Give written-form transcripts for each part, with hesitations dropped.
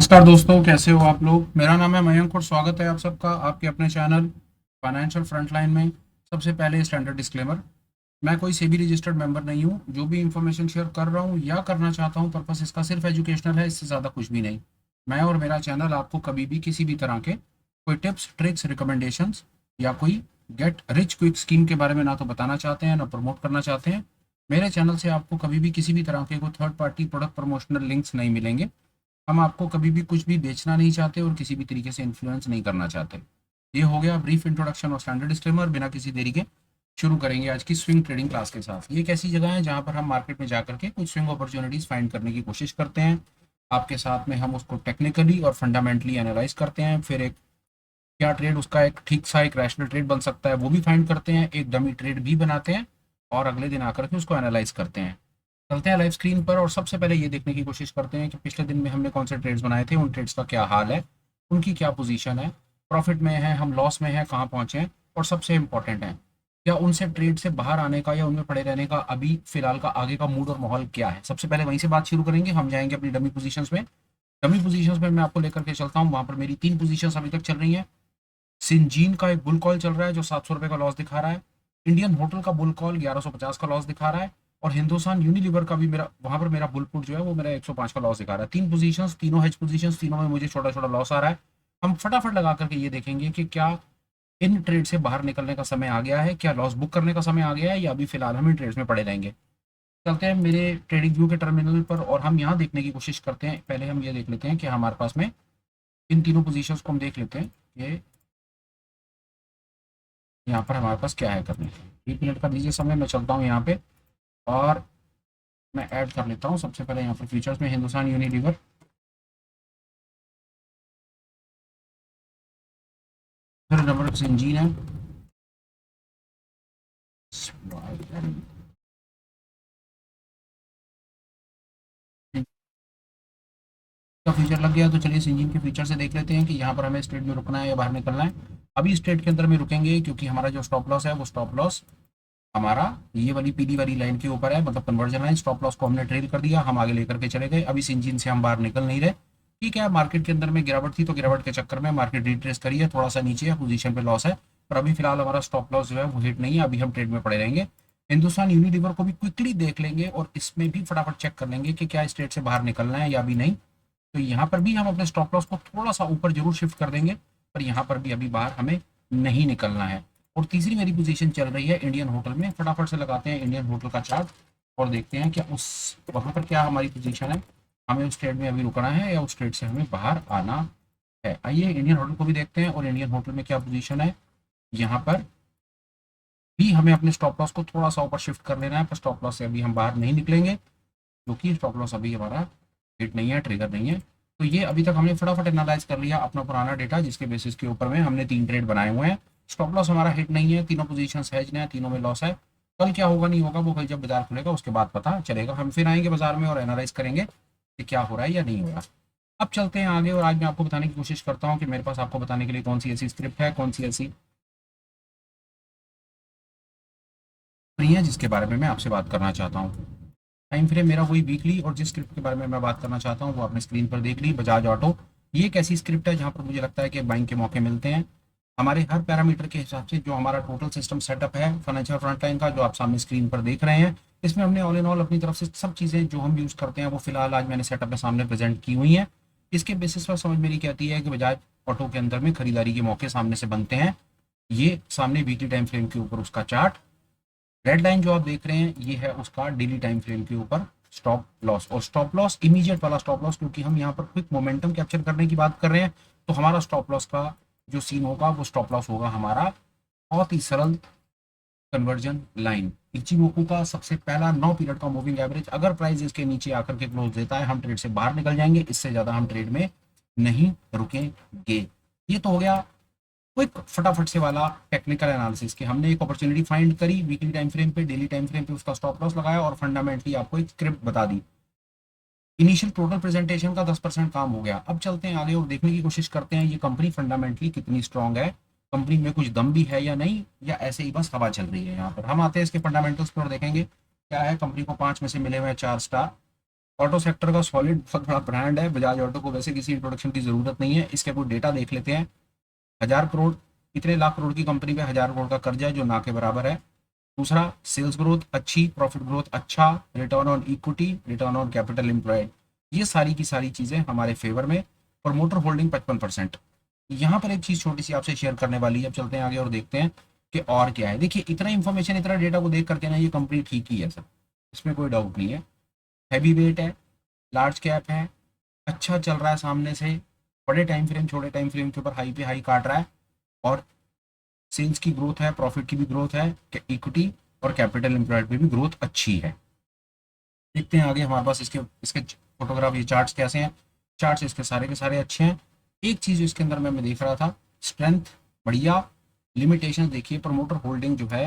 नमस्कार दोस्तों, कैसे हो आप लोग। मेरा नाम है मयंक और स्वागत है आप सबका आपके अपने चैनल फाइनेंशियल फ्रंटलाइन में। सबसे पहले स्टैंडर्ड डिस्क्लेमर, मैं कोई सेबी रजिस्टर्ड मेंबर नहीं हूँ। जो भी इंफॉर्मेशन शेयर कर रहा हूँ या करना चाहता हूँ, पर्पस इसका सिर्फ एजुकेशनल है, इससे ज़्यादा कुछ भी नहीं। मैं और मेरा चैनल आपको कभी भी किसी भी तरह के कोई टिप्स ट्रिक्स रिकमेंडेशंस या कोई गेट रिच क्विक स्कीम के बारे में ना तो बताना चाहते हैं ना प्रमोट करना चाहते हैं। मेरे चैनल से आपको कभी भी किसी भी तरह के कोई third party product promotional links नहीं मिलेंगे। हम आपको कभी भी कुछ भी बेचना नहीं चाहते और किसी भी तरीके से इन्फ्लुएंस नहीं करना चाहते। ये हो गया ब्रीफ इंट्रोडक्शन और स्टैंडर्ड डिस्क्लेमर। बिना किसी देरी के शुरू करेंगे आज की स्विंग ट्रेडिंग क्लास के साथ। ये एक ऐसी जगह है जहाँ पर हम मार्केट में जाकर के कुछ स्विंग अपॉर्चुनिटीज फाइंड करने की कोशिश करते हैं। आपके साथ में हम उसको टेक्निकली और फंडामेंटली एनालाइज करते हैं, फिर एक क्या ट्रेड उसका एक ठीक सा एक रैशनल ट्रेड बन सकता है वो भी फाइंड करते हैं, एक डमी ट्रेड भी बनाते हैं और अगले दिन आकर के उसको एनालाइज करते हैं। चलते हैं लाइव स्क्रीन पर और सबसे पहले ये देखने की कोशिश करते हैं कि पिछले दिन में हमने कौन से ट्रेड्स बनाए थे, उन ट्रेड्स का क्या हाल है, उनकी क्या पोजीशन है, प्रॉफिट में है, हम लॉस में है, कहाँ पहुंचे हैं, और सबसे इंपॉर्टेंट है क्या उनसे ट्रेड से बाहर आने का या उनमें पड़े रहने का अभी फिलहाल का आगे का मूड और माहौल क्या है। सबसे पहले वहीं से बात शुरू करेंगे। हम जाएंगे अपनी डमी पोजीशंस में। डमी पोजीशंस में मैं आपको लेकर के चलता हूँ। वहां पर मेरी 3 पोजीशंस अभी तक चल रही हैं। सिंजीन का एक बुल कॉल चल रहा है जो 700 रुपए का लॉस दिखा रहा है। इंडियन होटल का बुल कॉल 1150 का लॉस दिखा रहा है। और हिंदुस्तान यूनिलीवर का भी मेरा वहां पर मेरा बुल पुट जो है वो मेरा 105 का लॉस दिखा रहा है। 3 पोजीशंस, तीनों हेज पोजीशंस, तीनों में मुझे छोटा छोटा लॉस आ रहा है। हम फटाफट लगा करके ये देखेंगे कि क्या इन ट्रेड से बाहर निकलने का समय आ गया है, क्या लॉस बुक करने का समय आ गया है, या अभी फिलहाल हम इन ट्रेड्स में पड़े रहेंगे। चलते हैं मेरे ट्रेडिंग व्यू के टर्मिनल पर और हम यहाँ देखने की कोशिश करते हैं। पहले हम ये देख लेते हैं कि हमारे पास में इन तीनों पोजीशंस को हम देख लेते हैं। ये यहाँ पर हमारे पास क्या है करने। 1 मिनट का दीजिए समय, मैं चलता हूँ यहाँ पे और मैं ऐड कर लेता हूँ। सबसे पहले यहाँ पर फीचर्स में हिंदुस्तान यूनिलीवर, फिर नंबर इंजीन है का फीचर लग गया। तो चलिए इस इंजन के फीचर से देख लेते हैं कि यहाँ पर हमें स्ट्रेट में रुकना है या बाहर निकलना है। अभी स्ट्रेट के अंदर में रुकेंगे क्योंकि हमारा जो स्टॉप लॉस है वो स्टॉप लॉस हमारा ये वाली पीली वाली लाइन के ऊपर है, मतलब कन्वर्जन लाइन। स्टॉप लॉस को हमने ट्रेल कर दिया, हम आगे लेकर के चले गए। अब इस इंजन से हम बाहर निकल नहीं रहे। ठीक है, मार्केट के अंदर में गिरावट थी तो गिरावट के चक्कर में मार्केट रिट्रेस करी है, थोड़ा सा नीचे है, पोजीशन पे लॉस है। पर अभी फिलहाल हमारा स्टॉप लॉस जो है वो हिट नहीं है, अभी हम ट्रेड में पड़े रहेंगे। हिंदुस्तान यूनिलीवर को भी क्विकली देख लेंगे और इसमें भी फटाफट चेक कर लेंगे कि क्या स्ट्रेट से बाहर निकलना है या अभी नहीं। तो यहाँ पर भी हम अपने स्टॉप लॉस को थोड़ा सा ऊपर जरूर शिफ्ट कर देंगे, पर यहाँ पर भी अभी बाहर हमें नहीं निकलना है। और तीसरी मेरी पोजीशन चल रही है इंडियन होटल में। फटाफट से लगाते हैं इंडियन होटल का चार्ट और देखते हैं क्या उस वहाँ पर क्या हमारी पोजीशन है, हमें उस ट्रेड में अभी रुकना है या उस ट्रेड से हमें बाहर आना है। आइए इंडियन होटल को भी देखते हैं और इंडियन होटल में क्या पोजीशन है। यहाँ पर भी हमें अपने स्टॉप लॉस को थोड़ा सा ऊपर शिफ्ट कर लेना है, पर स्टॉप लॉस से अभी हम बाहर नहीं निकलेंगे क्योंकि स्टॉप लॉस अभी हमारा हिट नहीं है, ट्रिगर नहीं है। तो ये अभी तक हमने फटाफट एनालाइज कर लिया अपना पुराना डेटा, जिसके बेसिस के ऊपर में हमने 3 ट्रेड बनाए हुए हैं। स्टॉप लॉस हमारा हिट नहीं है, तीनों पोजीशंस हेज हैं, तीनों में लॉस है। कल क्या होगा नहीं होगा वो कल जब बाजार खुलेगा उसके बाद पता चलेगा। हम फिर आएंगे बाजार में और एनालाइज करेंगे कि क्या हो रहा है या नहीं हो रहा। अब चलते हैं आगे और आज मैं आपको बताने की कोशिश करता हूँ कि मेरे पास आपको बताने के लिए कौन सी ऐसी स्क्रिप्ट है, कौन सी ऐसी नहीं है जिसके बारे में मैं आपसे बात करना चाहता हूँ। टाइम फ्रेम मेरा वही वीकली, और जिस स्क्रिप्ट के बारे में मैं बात करना चाहता हूँ वो आपने स्क्रीन पर देख ली, बजाज ऑटो। ये एक ऐसी स्क्रिप्ट है जहाँ पर मुझे लगता है कि बाइंग के मौके मिलते हैं हमारे हर पैरामीटर के हिसाब से। जो हमारा टोटल सिस्टम सेटअप है फाइनेंशियल फ्रंटलाइन का, जो आप सामने स्क्रीन पर देख रहे हैं, इसमें हमने ऑल इन ऑल अपनी तरफ से सब चीज़ें जो हम यूज़ करते हैं वो फिलहाल आज मैंने सेटअप में सामने प्रेजेंट की हुई हैं। इसके बेसिस पर समझ मेरी कहती है कि बजाज ऑटो के अंदर में खरीदारी के मौके सामने से बनते हैं। ये सामने वीकली टाइम फ्रेम के ऊपर उसका चार्ट, रेड लाइन जो आप देख रहे हैं ये है उसका डेली टाइम फ्रेम के ऊपर स्टॉप लॉस। और स्टॉप लॉस इमीडिएट वाला स्टॉप लॉस, क्योंकि हम यहाँ पर क्विक मोमेंटम कैप्चर करने की बात कर रहे हैं, तो हमारा स्टॉप लॉस का जो सीन होगा वो स्टॉप लॉस होगा हमारा बहुत ही सरल कन्वर्जन लाइन। इचिमोकू का सबसे पहला 9 पीरियड का मूविंग एवरेज, अगर प्राइस इसके नीचे आकर के क्लोज देता है हम ट्रेड से बाहर निकल जाएंगे, इससे ज्यादा हम ट्रेड में नहीं रुकेंगे। ये तो हो गया क्विक फटाफट से वाला टेक्निकल एनालिसिस कि हमने एक अपॉर्चुनिटी फाइंड करी वीकली टाइम फ्रेम पे, डेली टाइम फ्रेम पे उसका स्टॉप लॉस लगाया और फंडामेंटली आपको एक स्क्रिप्ट बता दी। इनिशियल टोटल प्रेजेंटेशन का 10% काम हो गया। अब चलते हैं आगे और देखने की कोशिश करते हैं ये कंपनी फंडामेंटली कितनी स्ट्रांग है, कंपनी में कुछ दम भी है या नहीं, या ऐसे ही बस हवा चल रही है। यहाँ पर हम आते हैं इसके फंडामेंटल्स पर और देखेंगे क्या है। कंपनी को 5 में से मिले हुए 4 स्टार। ऑटो सेक्टर का सॉलिड बहुत बड़ा ब्रांड है बजाज ऑटो को, वैसे किसी इंट्रोडक्शन की जरूरत नहीं है। इसके कुछ डेटा देख लेते हैं। 1000 करोड़, इतने लाख करोड़ की कंपनी पे 1000 करोड़ का कर्जा है जो ना के बराबर है। दूसरा, सेल्स ग्रोथ अच्छी, प्रॉफिट ग्रोथ अच्छा, return on equity, return on capital employed, ये सारी की सारी चीजें हमारे फेवर में। Promoter holding 55%। यहाँ पर एक चीज छोटी सी आपसे शेयर करने वाली है, अब चलते हैं आगे और देखते हैं कि और क्या है। देखिए, इतना इन्फॉर्मेशन, इतना डेटा को देख करके ना ये कंपनी ठीक ही है सर, इसमें कोई डाउट नहीं है। हैवी वेट है, लार्ज कैप है, अच्छा चल रहा है सामने से, बड़े टाइम फ्रेम छोटे टाइम फ्रेम के ऊपर हाई पे हाई काट रहा है, और सेल्स की ग्रोथ है, प्रॉफिट की भी ग्रोथ है, इक्विटी और कैपिटल एम्प्लॉयड पे भी ग्रोथ अच्छी है। देखते हैं आगे हमारे पास इसके इसके फोटोग्राफ, ये चार्ट्स कैसे हैं। चार्ट्स इसके सारे के सारे अच्छे हैं। एक चीज इसके अंदर मैं देख रहा था, स्ट्रेंथ बढ़िया, लिमिटेशन देखिए, प्रमोटर होल्डिंग जो है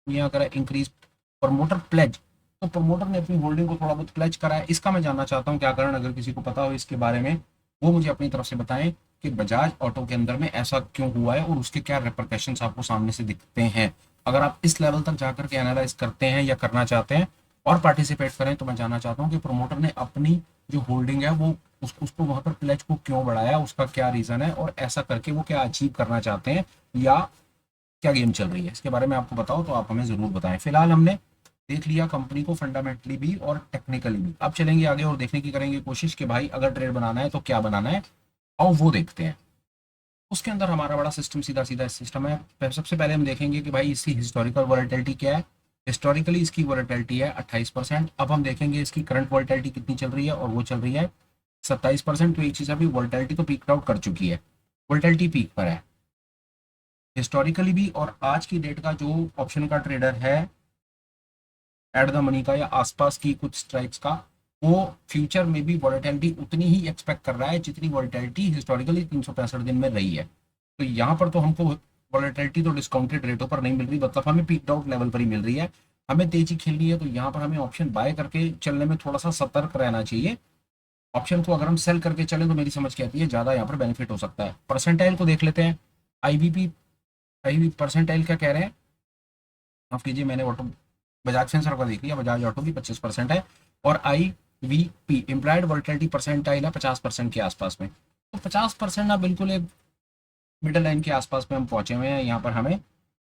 यहाँ करा इंक्रीज, प्रमोटर प्लेज, तो प्रमोटर ने अपनी होल्डिंग को थोड़ा बहुत प्लेज करा है, इसका मैं जानना चाहता हूँ क्या कारण, अगर किसी को पता हो इसके बारे में वो मुझे अपनी तरफ से बताएं कि बजाज ऑटो के अंदर में ऐसा क्यों हुआ है और उसके क्या रिपरकशंस आपको सामने से दिखते हैं। अगर आप इस लेवल तक जाकर के एनालाइज करते हैं या करना चाहते हैं और पार्टिसिपेट करें, तो मैं जानना चाहता हूँ कि प्रमोटर ने अपनी जो होल्डिंग है वो उसको वहां पर प्लेज को क्यों बढ़ाया, उसका क्या रीजन है, और ऐसा करके वो क्या अचीव करना चाहते हैं, या क्या गेम चल रही है, इसके बारे में आपको बताओ तो आप हमें जरूर बताएं। फिलहाल हमने देख लिया कंपनी को फंडामेंटली भी और टेक्निकली भी, अब चलेंगे आगे और देखने की करेंगे कोशिश कि भाई अगर ट्रेड बनाना है तो क्या बनाना है, और वो देखते हैं। उसके अंदर हमारा बड़ा सिस्टम सीधा सीधा सिस्टम है। सबसे पहले हम देखेंगे कि भाई इसकी हिस्टोरिकल वॉलेटिलिटी क्या है। हिस्टोरिकली इसकी वॉलेटिलिटी है 28%। अब हम देखेंगे इसकी करंट वॉलेटिलिटी कितनी चल रही है, और वो चल रही है 27%। तो एक चीज़, अभी वॉलेटिलिटी तो पीक आउट कर चुकी है, वॉलेटिलिटी पीक पर है हिस्टोरिकली भी, और आज की डेट का जो ऑप्शन का ट्रेडर है एट द मनी का या आसपास की कुछ स्ट्राइक्स का, वो फ्यूचर में भी वॉलेटिलिटी उतनी ही एक्सपेक्ट कर रहा है जितनी वॉलेटिलिटी हिस्टोरिकली 365 दिन में रही है। तो यहाँ पर तो हमको वॉलेटिलिटी तो डिस्काउंटेड रेटों पर नहीं मिल रही, मतलब हमें पीक आउट लेवल पर ही मिल रही है। हमें तेजी खेलनी है तो यहाँ पर हमें ऑप्शन बाय करके चलने में थोड़ा सा सतर्क रहना चाहिए। ऑप्शन को अगर हम सेल करके चलें तो मेरी समझ के आती है ज़्यादा यहाँ पर बेनिफिट हो सकता है। परसेंटाइल को देख लेते हैं। आईवीपी, आई परसेंटाइल क्या कह रहे हैं, माफ कीजिए, मैंने ऑटो बजाज फिंसर का देख लिया, बजाज ऑटो की 25% है, और आई वी पी इम्प्लाइड वोल्टिलिटी परसेंटाइल है 50% के आसपास में। तो 50% ना बिल्कुल एक मिडल लाइन के आसपास में हम पहुंचे हुए हैं। यहाँ पर हमें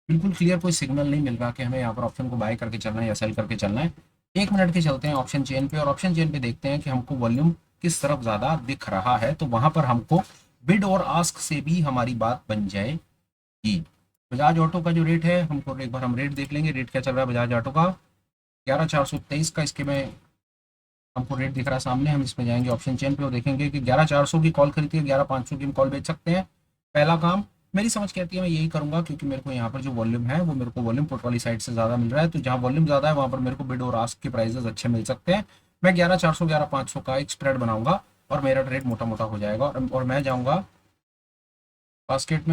बिल्कुल क्लियर कोई सिग्नल नहीं मिल रहा कि हमें यहाँ पर ऑप्शन को बाय करके चलना है या सेल करके चलना है। 1 मिनट के चलते हैं ऑप्शन चेन पे, और ऑप्शन चेन पे देखते हैं कि हमको वॉल्यूम किस तरफ ज़्यादा दिख रहा है, तो वहां पर हमको बिड और आस्क से भी हमारी बात बन जाएगी। बजाज ऑटो का जो रेट है, हमको एक बार हम रेट देख लेंगे, रेट क्या चल रहा है बजाज ऑटो का। 11423 का इसके में हमको रेट दिख रहा है सामने। हम इसमें जाएंगे ऑप्शन चेन पे और देखेंगे कि 11400 की कॉल खरीदती है, 11500 की हम कॉल बेच सकते हैं। पहला काम मेरी समझ के आती है, मैं यही करूंगा, क्योंकि मेरे को यहाँ पर जो वॉल्यूम है वो मेरे को वॉल्यूम पुट वाली साइड से ज़्यादा मिल रहा है, तो जहाँ वॉल्यूम ज़्यादा है वहाँ पर मेरे को बिड और आस्क के प्राइजेस अच्छे मिल सकते हैं। मैं 11400 11500 का एक स्प्रेड बनाऊंगा और मेरा ट्रेड मोटा मोटा हो जाएगा, और मैं जाऊँगा बास्केट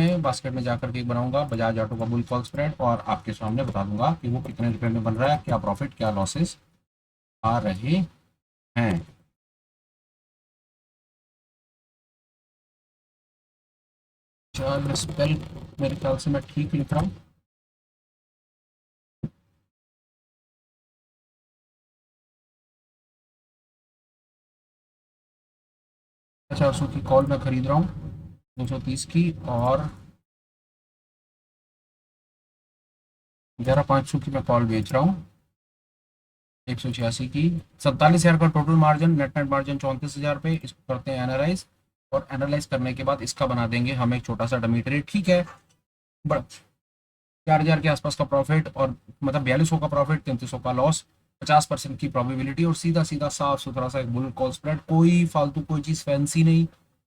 में जाकर के एक बनाऊंगा बजाज ऑटो का बुल कॉल स्प्रेड, और आपके सामने बता दूंगा कि वो कितने रुपए में बन रहा है, क्या प्रॉफिट क्या लॉसेस आ रहे हैं। चल स्पेल मेरे ख्याल से मैं ठीक लिख रहा हूँ। 400 की कॉल मैं खरीद रहा हूँ, 230 की, और 11500 की मैं कॉल बेच रहा हूँ, 186 की। 47,000 का total margin, net net margin 34,000 पे। इसको करते हैं एनालाइज, और एनालाइज करने के बाद इसका बना देंगे हम एक छोटा सा डमी ट्रेड, ठीक है। 4,000 के आसपास का प्रॉफिट, और मतलब 4200 का प्रॉफिट, 3300 का लॉस, 50% की प्रोबेबिलिटी, और सीधा सीधा साफ सुथरा सा एक बुल कॉल स्प्रेड, कोई फालतू कोई चीज़ फैंसी नहीं,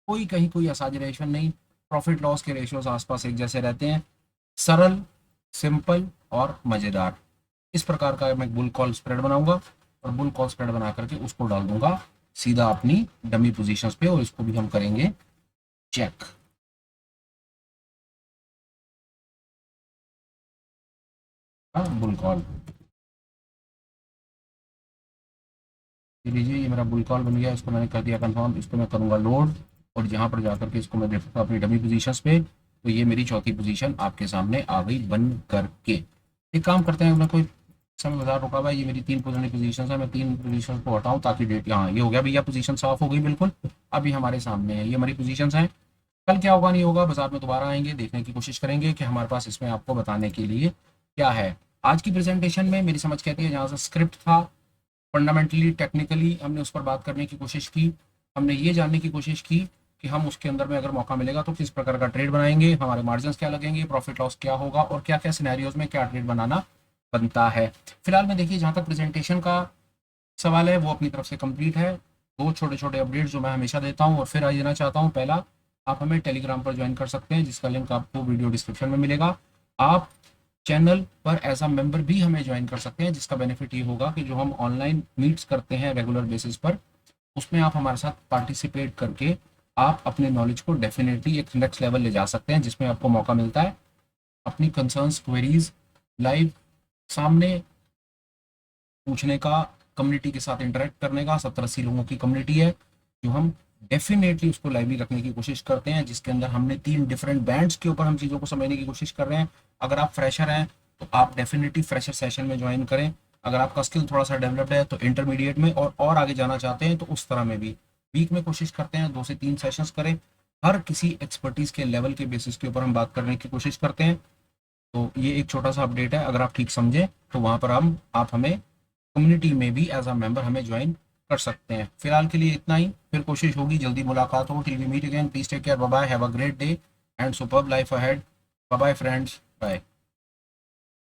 कोई कहीं कोई एग्जैजरेशन नहीं। प्रॉफिट लॉस के रेशियोज आसपास एक जैसे रहते हैं, सरल, सिंपल और मज़ेदार। इस प्रकार का मैं बुल कॉल स्प्रेड बनाऊंगा, और बुल कॉल स्प्रेड बना करके उसको डाल दूंगा सीधा अपनी डमी पोजीशंस पे, और इसको भी हम करेंगे चेक। हाँ, बुल कॉल, ये लीजिए, ये मेरा बुल कॉल बन गया, इसको मैंने कर दिया कंफर्म, इसको मैं करूँगा लोड, और यहाँ पर जाकर के इसको मैं देखूँगा अपनी डमी पोजीशंस पे। तो ये मेरी चौथी पोजीशन आपके सामने आ गई बन करके। एक काम करते हैं, मैं कोई समय बता रुका भाई, ये मेरी 3 पुरानी पोजीशंस है, मैं 3 पोजीशंस को हटाऊं ताकि डेट, हाँ ये हो गया भैया, पोजीशन साफ हो गई बिल्कुल। अभी हमारे सामने है, ये हमारी पोजीशंस हैं। कल क्या होगा नहीं होगा, बाजार में दोबारा आएंगे, देखने की कोशिश करेंगे कि हमारे पास इसमें आपको बताने के लिए क्या है। आज की प्रेजेंटेशन में मेरी समझ कहती है, जहाँ से स्क्रिप्ट था, फंडामेंटली टेक्निकली हमने उस पर बात करने की कोशिश की। हमने ये जानने की कोशिश की कि हम उसके अंदर में अगर मौका मिलेगा तो किस प्रकार का ट्रेड बनाएंगे, हमारे मार्जिन क्या लगेंगे, प्रॉफिट लॉस क्या होगा, और क्या क्या सिनेरियोज में क्या ट्रेड बनाना बनता है। फिलहाल में देखिए, जहाँ तक प्रेजेंटेशन का सवाल है वो अपनी तरफ से कंप्लीट है। 2 छोटे छोटे अपडेट्स जो मैं हमेशा देता हूँ, और फिर आज देना चाहता हूँ। पहला, आप हमें टेलीग्राम पर ज्वाइन कर सकते हैं, जिसका लिंक आपको वीडियो डिस्क्रिप्शन में मिलेगा। आप चैनल पर एज अ मेंबर भी हमें ज्वाइन कर सकते हैं, जिसका बेनिफिट ये होगा कि जो हम ऑनलाइन मीट्स करते हैं रेगुलर बेसिस पर, उसमें आप हमारे साथ पार्टिसिपेट करके आप अपने नॉलेज को डेफिनेटली एक नेक्स्ट लेवल ले जा सकते हैं, जिसमें आपको मौका मिलता है अपनी कंसर्न्स, क्वेरीज लाइव सामने पूछने का, कम्युनिटी के साथ इंटरेक्ट करने का। 70-80 लोगों की कम्युनिटी है, जो हम डेफिनेटली उसको लाइवली रखने की कोशिश करते हैं, जिसके अंदर हमने 3 डिफरेंट बैंड्स के ऊपर हम चीज़ों को समझने की कोशिश कर रहे हैं। अगर आप फ्रेशर हैं तो आप डेफिनेटली फ्रेशर सेशन में ज्वाइन करें। अगर आपका स्किल थोड़ा सा डेवलप्ड है तो इंटरमीडिएट में, और आगे जाना चाहते हैं तो उस तरह में भी वीक में कोशिश करते हैं 2 से 3 सेशंस करें। हर किसी एक्सपर्टीज के लेवल के बेसिस के ऊपर हम बात करने की कोशिश करते हैं। तो ये एक छोटा सा अपडेट है, अगर आप ठीक समझें तो वहाँ पर आप हमें कम्युनिटी में भी एज अ मेंबर हमें ज्वाइन कर सकते हैं। फिलहाल के लिए इतना ही, फिर कोशिश होगी जल्दी मुलाकात हो। Till we meet again, please take care, bye bye, have a great day and superb life ahead. Bye bye friends, bye.